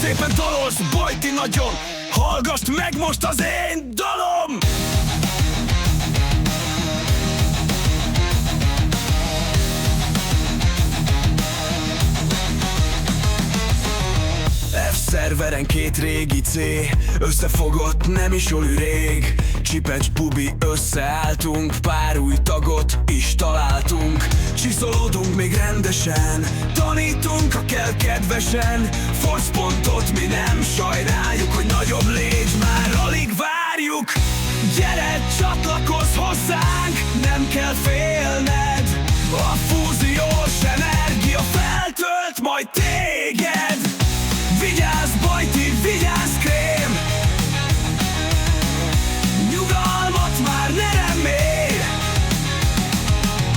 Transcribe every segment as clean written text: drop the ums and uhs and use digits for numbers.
szépen dalolsz, Bajti nagyon. Hallgassd meg most az én dalom! F-szerveren két régi C összefogott, nem is oli rég. Csipecs bubi, összeálltunk, pár új tagot is találtunk. Csiszolódunk még rendesen, tanítunk, ha kell kedvesen. Forcepontot mi nem sajnáljuk, hogy nagyobb légy, már alig várjuk. Gyere, csatlakozz hozzánk, nem kell félned. A fúziós energia feltölt majd téged. Vigyázz, Bajti, vigyázz, krém! Nyugalmat már ne remélj!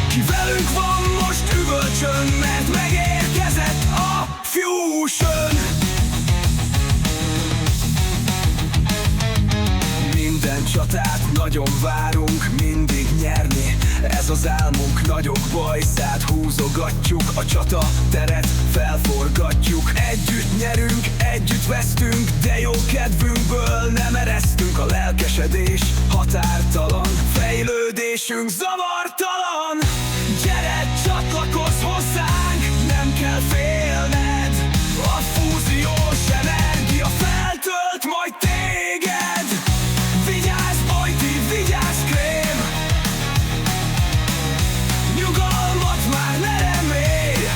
Ki velünk van most üvölcsön, mert megérkezett a Fusion! Minden csatát nagyon várunk, mindig nyerni. Ez az álmunk, nagyobb bajszát húzogatjuk. A csata teret felforgatjuk. Együtt nyerünk, együtt vesztünk, de jó kedvünkből nem eresztünk. A lelkesedés határtalan, fejlődésünk zavartalan. Gyere, csatlakozz hozzánk, nem kell félned. A fúziós energia feltölt majd téged. Vigyázz, Bajti, vigyázz, krém! Nyugalmat már ne remélj!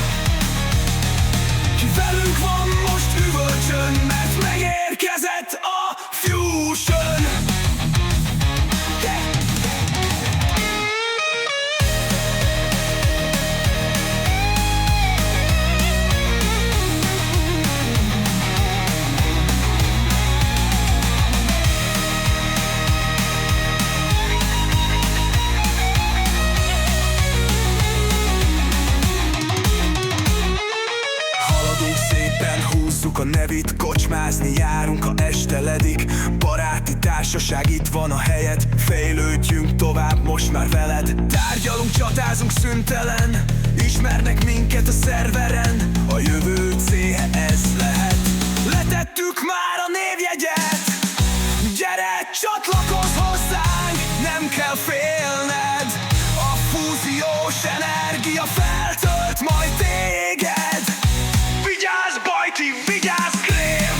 Ki velünk van most üvölcsön, mert megérkezett a Fusion! Húzzuk a nevit, kocsmázni járunk, ha esteledik. Baráti társaság, itt van a helyed. Fejlődjünk tovább most már veled. Tárgyalunk, csatázunk szüntelen. Ismernek minket a szerveren. A jövő célja ez lehet. Letettük már a névjegyet. Gyere, csatlakozz hozzánk, nem kell félned. A fúziós energia feltölt majd téged. Vigyázz, Bajti, vigyázz, krém!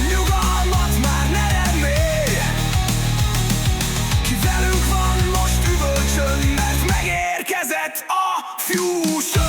Nyugalmat már ne remélj! Ki velünk van most üvölcsön, mert megérkezett a Fusion!